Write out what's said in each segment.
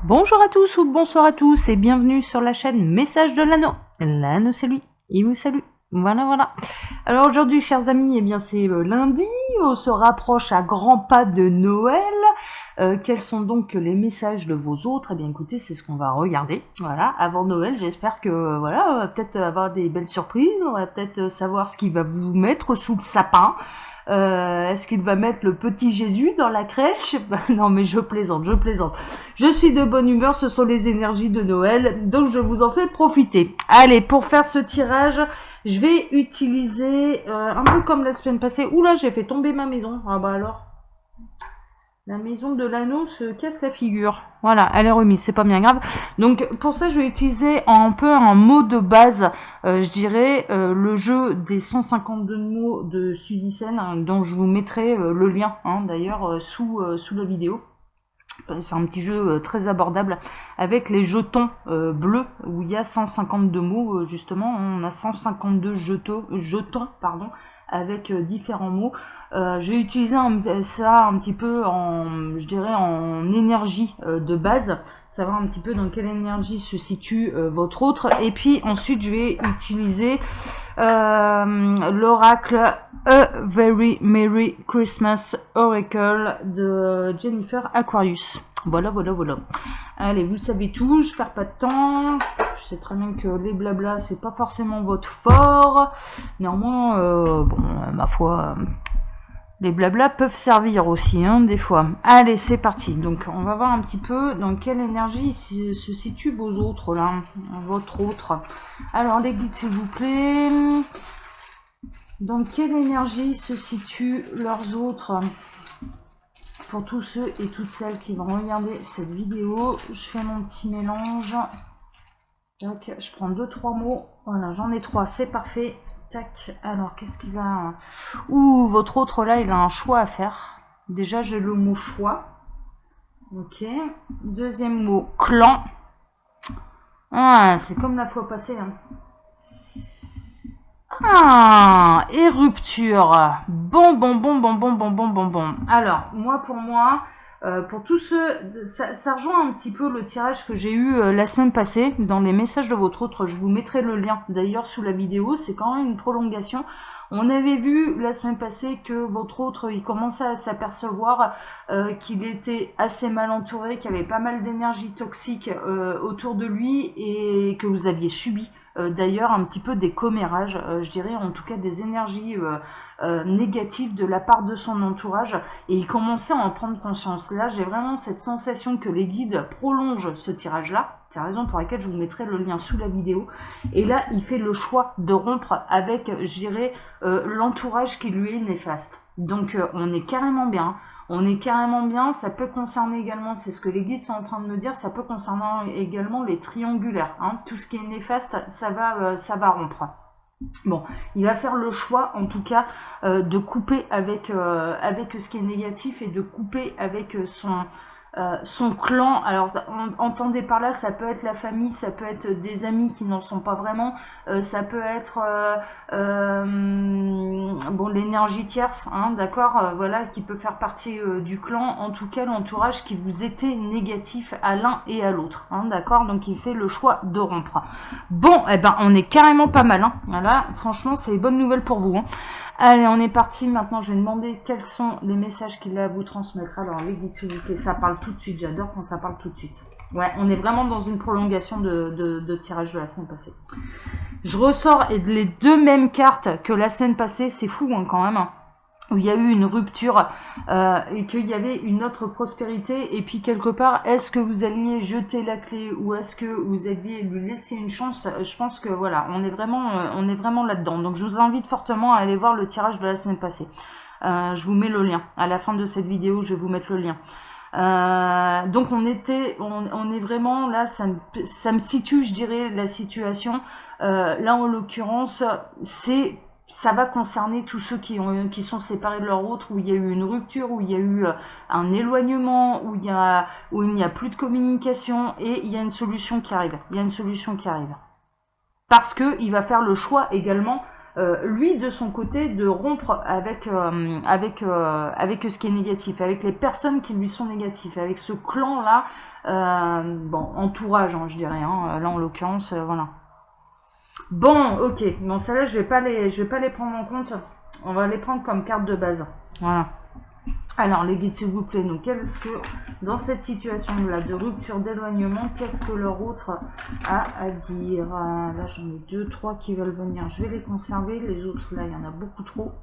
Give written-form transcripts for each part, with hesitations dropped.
Bonjour à tous ou bonsoir à tous et bienvenue sur la chaîne Message de l'Anneau. L'Anneau c'est lui, il vous salue. Voilà. Alors aujourd'hui chers amis, eh bien c'est lundi, on se rapproche à grands pas de Noël. Quels sont donc les messages de vos autres? Eh bien écoutez, c'est ce qu'on va regarder. Voilà, avant Noël, j'espère que voilà, on va peut-être avoir des belles surprises, on va peut-être savoir ce qu'il va vous mettre sous le sapin. Est-ce qu'il va mettre le petit Jésus dans la crèche? Non mais je plaisante. Je suis de bonne humeur, ce sont les énergies de Noël, donc je vous en fais profiter. Allez, pour faire ce tirage, je vais utiliser, un peu comme la semaine passée. Oula, j'ai fait tomber ma maison. Ah bah alors. La maison de l'anneau se casse la figure. Voilà, elle est remise, c'est pas bien grave. Donc pour ça, je vais utiliser un peu un mot de base, je dirais le jeu des 152 mots de Suzy Sen, hein, dont je vous mettrai le lien hein, d'ailleurs sous la vidéo. C'est un petit jeu très abordable avec les jetons bleus où il y a 152 mots justement. On a 152 jetons pardon, avec différents mots. J'ai utilisé ça un petit peu en, je dirais, en énergie de base, savoir un petit peu dans quelle énergie se situe votre autre. Et puis ensuite, je vais utiliser l'oracle A Very Merry Christmas Oracle de Jennifer Aquarius. Voilà. Allez, vous savez tout, je perds pas de temps. Je sais très bien que les blablas, c'est pas forcément votre fort. Néanmoins, ma foi, les blablas peuvent servir aussi, hein, des fois. Allez, c'est parti. Donc, on va voir un petit peu dans quelle énergie se situent vos autres, là. Votre autre. Alors, les guides, s'il vous plaît. Dans quelle énergie se situent leurs autres? Pour tous ceux et toutes celles qui vont regarder cette vidéo, je fais mon petit mélange. Donc, je prends 2-3 mots. Voilà, j'en ai 3, c'est parfait. Tac, alors qu'est-ce qu'il a? Ouh, votre autre là, il a un choix à faire. Déjà, j'ai le mot choix. Ok. Deuxième mot, clan. Ah, c'est comme la fois passée. Hein. Ah, et rupture. Bon. Alors, pour moi, pour tous ceux, ça rejoint un petit peu le tirage que j'ai eu la semaine passée dans les messages de votre autre. Je vous mettrai le lien d'ailleurs sous la vidéo. C'est quand même une prolongation. On avait vu la semaine passée que votre autre, il commençait à s'apercevoir qu'il était assez mal entouré, qu'il y avait pas mal d'énergie toxique autour de lui et que vous aviez subi d'ailleurs un petit peu des commérages, je dirais en tout cas des énergies négatives de la part de son entourage, et il commençait à en prendre conscience. Là, j'ai vraiment cette sensation que les guides prolongent ce tirage-là. C'est la raison pour laquelle je vous mettrai le lien sous la vidéo. Et là, il fait le choix de rompre avec, je dirais, l'entourage qui lui est néfaste. Donc, on est carrément bien. Ça peut concerner également, c'est ce que les guides sont en train de me dire, ça peut concerner également les triangulaires. Hein. Tout ce qui est néfaste, ça va rompre. Bon, il va faire le choix, en tout cas, de couper avec ce qui est négatif et de couper avec son clan. Alors, entendez par là, ça peut être la famille, ça peut être des amis qui n'en sont pas vraiment, ça peut être l'énergie tierce, hein, d'accord, voilà, qui peut faire partie du clan. En tout cas, l'entourage qui vous était négatif à l'un et à l'autre, hein, d'accord. Donc, il fait le choix de rompre. Bon, on est carrément pas mal, hein. Voilà, franchement, c'est une bonne nouvelle pour vous. Hein. Allez, on est parti. Maintenant, je vais demander quels sont les messages qu'il a à vous transmettre. Alors, les guides, s'il vous plaît, ça parle tout de suite. J'adore quand ça parle tout de suite. Ouais, on est vraiment dans une prolongation de tirage de la semaine passée. Je ressors les deux mêmes cartes que la semaine passée. C'est fou, hein, quand même. Où il y a eu une rupture et qu'il y avait une autre prospérité, et puis quelque part, est-ce que vous alliez jeter la clé ou est-ce que vous alliez lui laisser une chance? Je pense que voilà, on est vraiment là-dedans. Donc je vous invite fortement à aller voir le tirage de la semaine passée. Je vous mets le lien. À la fin de cette vidéo, je vais vous mettre le lien. Donc on est vraiment là, ça me situe, je dirais, la situation. Là en l'occurrence, ça va concerner tous ceux qui sont séparés de leur autre, où il y a eu une rupture, où il y a eu un éloignement, où il n'y a plus de communication, et il y a une solution qui arrive. Parce que il va faire le choix également lui de son côté de rompre avec ce qui est négatif, avec les personnes qui lui sont négatives, avec ce clan là, bon entourage hein, je dirais, hein, là en l'occurrence, voilà. Bon, ok, bon celle-là je vais pas les prendre en compte, on va les prendre comme carte de base, voilà. Alors les guides s'il vous plaît, donc qu'est-ce que dans cette situation-là de rupture, d'éloignement, qu'est-ce que leur autre a à dire? Là j'en ai 2, 3 qui veulent venir, je vais les conserver, les autres là il y en a beaucoup trop.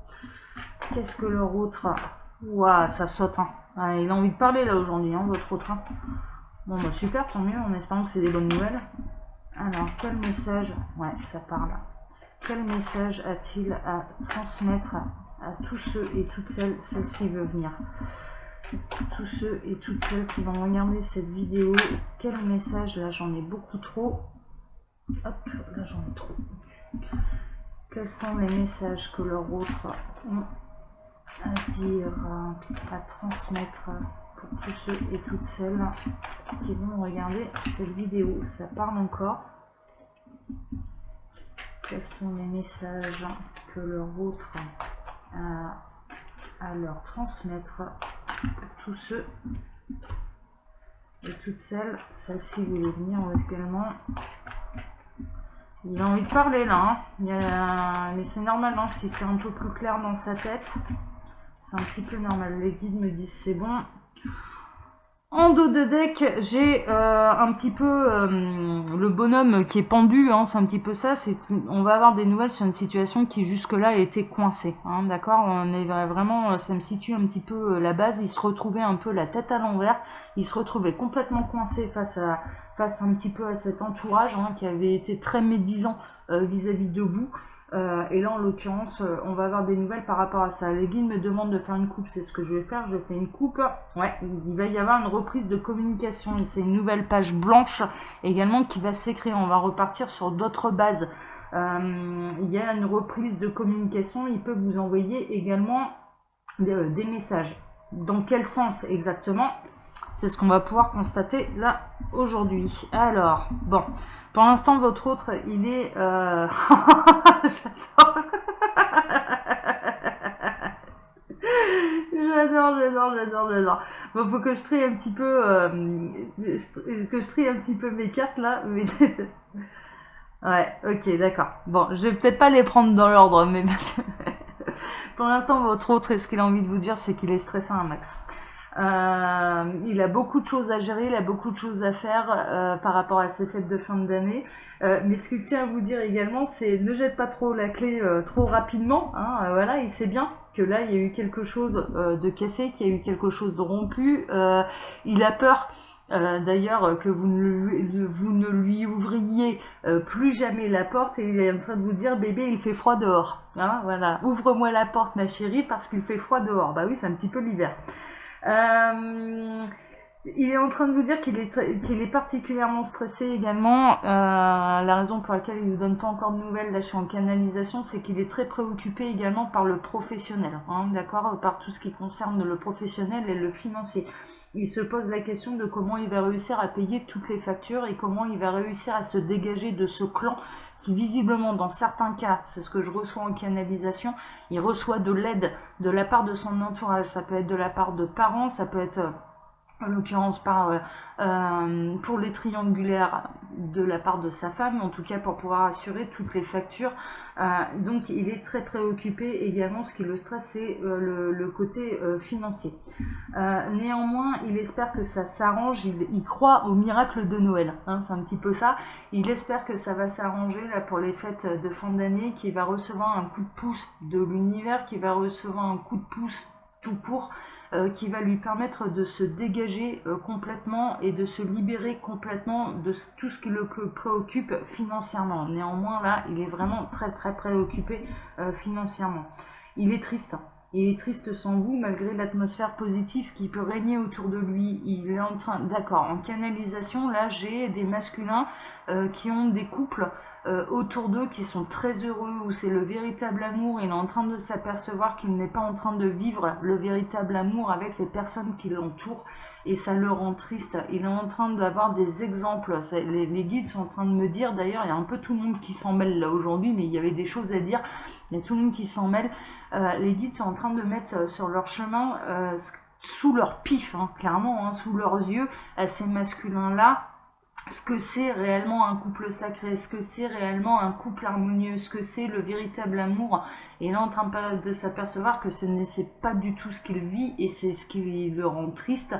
Qu'est-ce que leur autre a? Ouah, ça saute, hein. Ah, il a envie de parler là aujourd'hui, hein, votre autre. Hein. Bon bah super, tant mieux, en espérant que c'est des bonnes nouvelles. Alors, quel message? Ouais, ça parle. Quel message a-t-il à transmettre à tous ceux et toutes celles-ci veut venir? Tous ceux et toutes celles qui vont regarder cette vidéo, quel message? Là, j'en ai beaucoup trop. Hop, là, j'en ai trop. Quels sont les messages que leurs autres ont à dire, à transmettre pour tous ceux et toutes celles qui vont regarder cette vidéo? Ça parle encore. Quels sont les messages que leur autre a à leur transmettre pour tous ceux et toutes celles-ci voulaient venir également. Il a envie de parler là, hein. Mais c'est normal, hein. Si c'est un peu plus clair dans sa tête, c'est un petit peu normal. Les guides me disent c'est bon. En dos de deck, j'ai un petit peu le bonhomme qui est pendu, hein, c'est un petit peu ça. On va avoir des nouvelles sur une situation qui jusque-là était coincée, hein, d'accord. On est vraiment, ça me situe un petit peu la base. Il se retrouvait un peu la tête à l'envers, il se retrouvait complètement coincé face un petit peu à cet entourage, hein, qui avait été très médisant vis-à-vis de vous. Et là en l'occurrence on va avoir des nouvelles par rapport à ça. Les guides me demandent de faire une coupe, c'est ce que je vais faire, je fais une coupe. Ouais, il va y avoir une reprise de communication, c'est une nouvelle page blanche également qui va s'écrire, on va repartir sur d'autres bases. Il y a une reprise de communication, il peut vous envoyer également des messages. Dans quel sens exactement? C'est ce qu'on va pouvoir constater là aujourd'hui. Alors, bon, pour l'instant votre autre il est... J'adore. J'adore. Bon, faut que je trie un petit peu, mes cartes là. Mais... ouais, ok, d'accord. Bon, je vais peut-être pas les prendre dans l'ordre, mais pour l'instant votre autre, ce qu'il a envie de vous dire, c'est qu'il est stressé un max. Il a beaucoup de choses à gérer, il a beaucoup de choses à faire par rapport à ces fêtes de fin d'année. Mais ce qu'il tient à vous dire également, c'est ne jette pas trop la clé trop rapidement. Hein, voilà, il sait bien que là, il y a eu quelque chose de cassé, qu'il y a eu quelque chose de rompu. Il a peur d'ailleurs que vous ne lui ouvriez plus jamais la porte, et il est en train de vous dire bébé il fait froid dehors, hein, voilà, ouvre-moi la porte ma chérie parce qu'il fait froid dehors. Bah oui, c'est un petit peu l'hiver. Il est en train de vous dire qu'il est particulièrement stressé également. La raison pour laquelle il ne nous donne pas encore de nouvelles, là je suis en canalisation, c'est qu'il est très préoccupé également par le professionnel, hein, d'accord, par tout ce qui concerne le professionnel et le financier. Il se pose la question de comment il va réussir à payer toutes les factures et comment il va réussir à se dégager de ce clan qui visiblement dans certains cas, c'est ce que je reçois en canalisation, il reçoit de l'aide de la part de son entourage. Ça peut être de la part de parents, ça peut être en l'occurrence pour les triangulaires de la part de sa femme, en tout cas pour pouvoir assurer toutes les factures. Donc il est très préoccupé également. Ce qui le stresse, c'est le côté financier. Néanmoins, il espère que ça s'arrange, il croit au miracle de Noël, hein, c'est un petit peu ça. Il espère que ça va s'arranger là pour les fêtes de fin d'année, qu'il va recevoir un coup de pouce de l'univers, qu'il va recevoir un coup de pouce tout court, qui va lui permettre de se dégager complètement et de se libérer complètement de tout ce qui le préoccupe financièrement. Néanmoins, là, il est vraiment très très préoccupé financièrement. Il est triste. Il est triste sans vous, malgré l'atmosphère positive qui peut régner autour de lui. Il est en train... D'accord, en canalisation, là, j'ai des masculins qui ont des couples autour d'eux qui sont très heureux, où c'est le véritable amour. Il est en train de s'apercevoir qu'il n'est pas en train de vivre le véritable amour avec les personnes qui l'entourent et ça le rend triste. Il est en train d'avoir des exemples. Les guides sont en train de me dire, d'ailleurs, il y a un peu tout le monde qui s'en mêle là aujourd'hui, mais il y avait des choses à dire. Il y a tout le monde qui s'en mêle. Les guides sont en train de mettre sur leur chemin, sous leur pif, hein, clairement, hein, sous leurs yeux, à ces masculins-là, ce que c'est réellement un couple sacré, ce que c'est réellement un couple harmonieux, ce que c'est le véritable amour. Et là, en train de s'apercevoir que ce n'est pas du tout ce qu'il vit et c'est ce qui le rend triste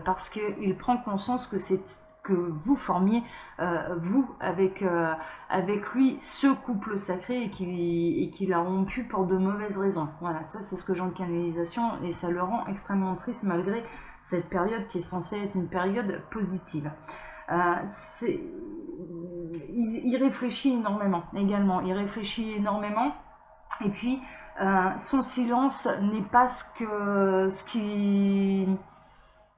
parce qu'il prend conscience que c'est que vous formiez, vous, avec lui, ce couple sacré et qu'il a rompu pour de mauvaises raisons. Voilà, ça c'est ce que j'ai en canalisation et ça le rend extrêmement triste malgré cette période qui est censée être une période positive. Il réfléchit énormément également, il réfléchit énormément et puis son silence n'est pas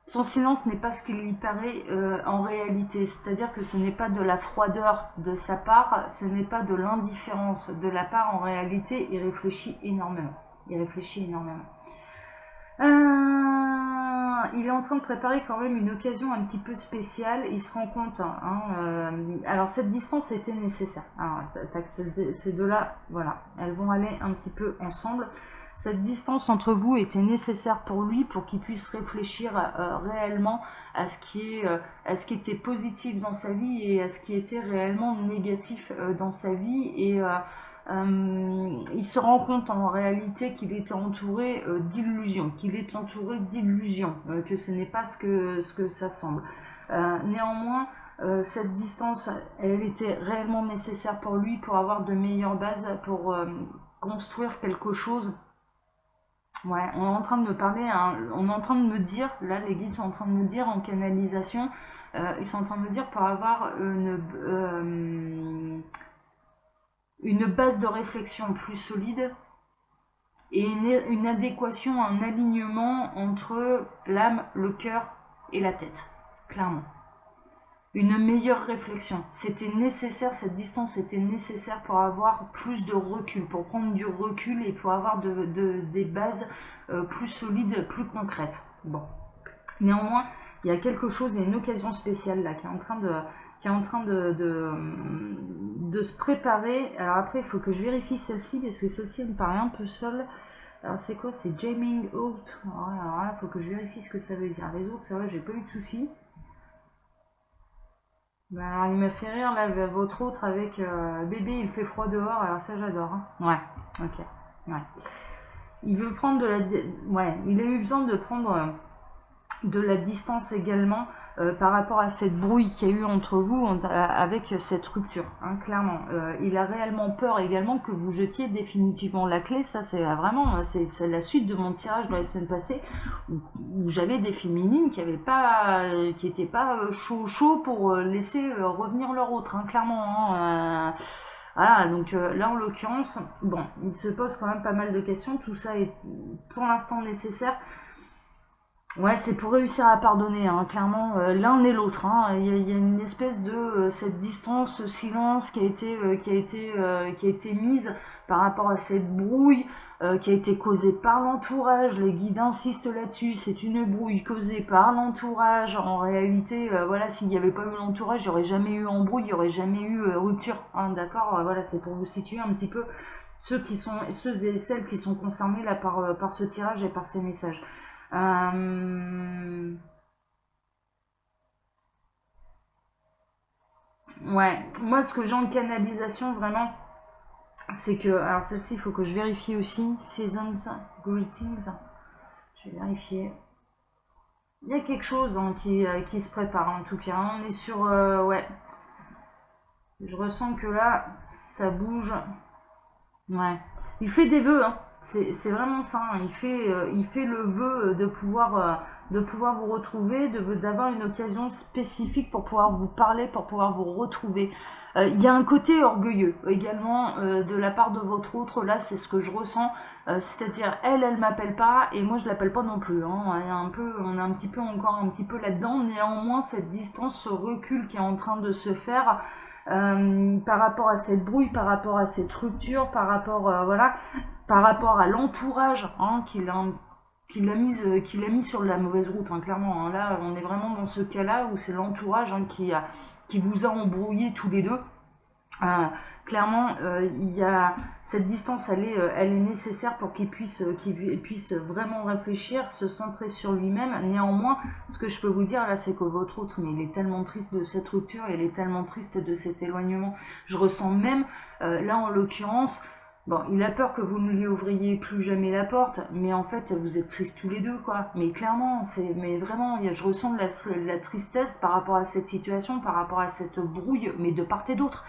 son silence n'est pas ce qu'il y paraît en réalité, c'est-à-dire que ce n'est pas de la froideur de sa part, ce n'est pas de l'indifférence de la part, en réalité il réfléchit énormément, il est en train de préparer quand même une occasion un petit peu spéciale. Il se rend compte, alors cette distance était nécessaire. Alors, ces deux-là, voilà, elles vont aller un petit peu ensemble. Cette distance entre vous était nécessaire pour lui, pour qu'il puisse réfléchir réellement à ce qui était positif dans sa vie et à ce qui était réellement négatif dans sa vie. Et il se rend compte en réalité qu'il est entouré d'illusions, que ce n'est pas ce que ça semble. Néanmoins, cette distance, elle était réellement nécessaire pour lui, pour avoir de meilleures bases, pour construire quelque chose. Ouais, on est en train de me parler, hein, on est en train de me dire, là les guides sont en train de me dire en canalisation, ils sont en train de me dire pour avoir une base de réflexion plus solide et une adéquation, un alignement entre l'âme, le cœur et la tête, clairement. Une meilleure réflexion. C'était nécessaire, cette distance était nécessaire pour avoir plus de recul, pour prendre du recul et pour avoir des bases plus solides, plus concrètes. Bon. Néanmoins, il y a quelque chose, il y a une occasion spéciale là qui est en train de se préparer. Alors après, il faut que je vérifie celle-ci parce que celle-ci, elle me paraît un peu seule. Alors c'est quoi? C'est Jamming Out. Alors là, il faut que je vérifie ce que ça veut dire. Les autres, ça va, j'ai pas eu de soucis. Ben alors il m'a fait rire là, votre autre avec bébé, il fait froid dehors. Alors ça, j'adore. Hein. Ouais, ok. Ouais. Il veut prendre de la... Ouais, il a eu besoin de prendre... de la distance également par rapport à cette brouille qu'il y a eu entre vous avec cette rupture, hein, clairement. Il a réellement peur également que vous jetiez définitivement la clé. Ça c'est vraiment c'est la suite de mon tirage de la semaine passée où j'avais des féminines qui n'étaient pas chaud pour laisser revenir leur autre, hein, clairement. Hein, voilà, donc là en l'occurrence, bon, il se pose quand même pas mal de questions. Tout ça est pour l'instant nécessaire. Ouais, c'est pour réussir à pardonner, hein, clairement, l'un et l'autre. Hein. Il y a une espèce de cette distance, ce silence qui a été mise par rapport à cette brouille qui a été causée par l'entourage. Les guides insistent là-dessus. C'est une brouille causée par l'entourage. En réalité, voilà, s'il n'y avait pas eu l'entourage, il n'y aurait jamais eu embrouille, il n'y aurait jamais eu rupture. Hein, d'accord, voilà, c'est pour vous situer un petit peu ceux et celles qui sont concernés là par ce tirage et par ces messages. Ouais, moi ce que j'ai en canalisation vraiment, c'est que, alors celle-ci il faut que je vérifie aussi, Seasons Greetings, je vais vérifier. Il y a quelque chose hein, qui se prépare en tout cas, on est sur, ouais, je ressens que là, ça bouge, ouais, il fait des vœux, hein. C'est vraiment ça, hein. Il fait le vœu de pouvoir de pouvoir vous retrouver, d'avoir une occasion spécifique pour pouvoir vous parler, pour pouvoir vous retrouver. Il y a un côté orgueilleux également de la part de votre autre, là c'est ce que je ressens, c'est-à-dire elle m'appelle pas et moi je l'appelle pas non plus, hein. On est un petit peu encore un petit peu là-dedans, néanmoins cette distance, ce recul qui est en train de se faire par rapport à cette brouille, par rapport à cette rupture, par rapport voilà, par rapport à l'entourage hein, qu'il a mis sur la mauvaise route, hein, clairement. Hein. Là, on est vraiment dans ce cas-là où c'est l'entourage hein, qui vous a embrouillé tous les deux. Clairement, il y a cette distance, elle est nécessaire pour qu'il puisse vraiment réfléchir, se centrer sur lui-même. Néanmoins, ce que je peux vous dire là, c'est que votre autre, mais il est tellement triste de cette rupture, il est tellement triste de cet éloignement. Je ressens même, là en l'occurrence, bon, il a peur que vous ne lui ouvriez plus jamais la porte, mais en fait, vous êtes tristes tous les deux, quoi. Mais clairement, mais vraiment, je ressens de la tristesse par rapport à cette situation, par rapport à cette brouille, mais de part et d'autre,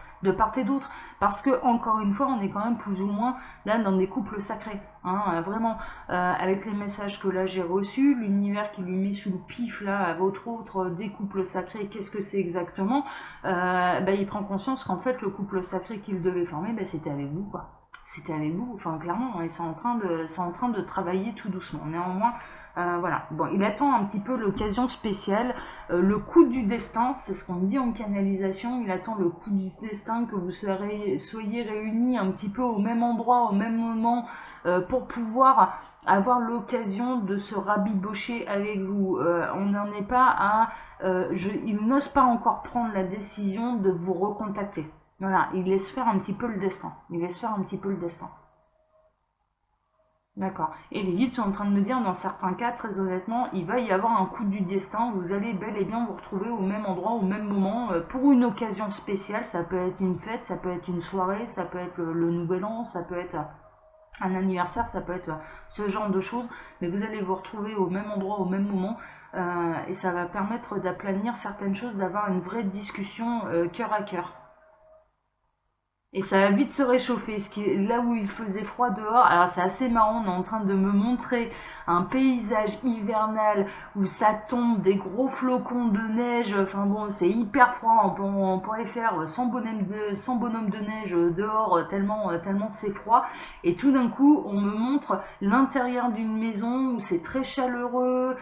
parce que encore une fois, on est quand même plus ou moins là dans des couples sacrés, hein, vraiment, avec les messages que là j'ai reçus, l'univers qui lui met sous le pif là à votre autre des couples sacrés, qu'est-ce que c'est exactement il prend conscience qu'en fait le couple sacré qu'il devait former, c'était avec vous, quoi. C'était avec vous, enfin clairement, c'est en train de travailler tout doucement. Néanmoins, voilà. Bon, il attend un petit peu l'occasion spéciale, le coup du destin, c'est ce qu'on dit en canalisation. Il attend le coup du destin que vous soyez réunis un petit peu au même endroit, au même moment, pour pouvoir avoir l'occasion de se rabibocher avec vous. On n'en est pas à, il n'ose pas encore prendre la décision de vous recontacter. Voilà, il laisse faire un petit peu le destin. D'accord. Et les guides sont en train de me dire, dans certains cas, très honnêtement, il va y avoir un coup du destin. Vous allez bel et bien vous retrouver au même endroit, au même moment, pour une occasion spéciale. Ça peut être une fête, ça peut être une soirée, ça peut être le nouvel an, ça peut être un anniversaire, ça peut être ce genre de choses. Mais vous allez vous retrouver au même endroit, au même moment. Et ça va permettre d'aplanir certaines choses, d'avoir une vraie discussion cœur à cœur. Et ça va vite se réchauffer, là où il faisait froid dehors. Alors c'est assez marrant, on est en train de me montrer un paysage hivernal où ça tombe, des gros flocons de neige. Enfin bon, c'est hyper froid, on pourrait faire sans bonhomme de neige dehors, tellement c'est froid. Et tout d'un coup, on me montre l'intérieur d'une maison où c'est très chaleureux,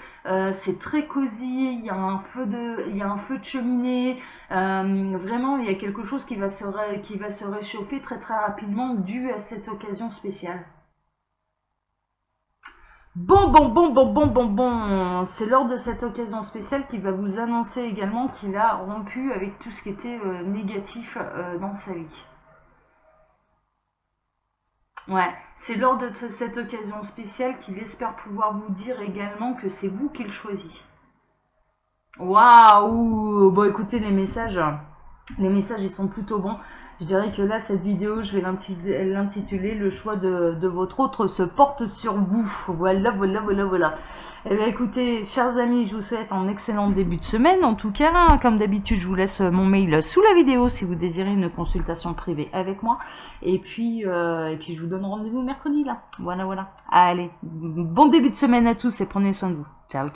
c'est très cosy, il y a un feu de cheminée. Vraiment, il y a quelque chose qui va se réchauffer très très rapidement dû à cette occasion spéciale. Bon, c'est lors de cette occasion spéciale qu'il va vous annoncer également qu'il a rompu avec tout ce qui était négatif dans sa vie. Ouais, c'est lors de cette occasion spéciale qu'il espère pouvoir vous dire également que c'est vous qu'il choisit. Waouh! Bon, écoutez, les messages, ils sont plutôt bons. Je dirais que là, cette vidéo, je vais l'intituler « Le choix de votre autre se porte sur vous ». Voilà. Eh bien, écoutez, chers amis, je vous souhaite un excellent début de semaine. En tout cas, comme d'habitude, je vous laisse mon mail sous la vidéo si vous désirez une consultation privée avec moi. Et puis je vous donne rendez-vous mercredi, là. Voilà. Allez, bon début de semaine à tous et prenez soin de vous. Ciao.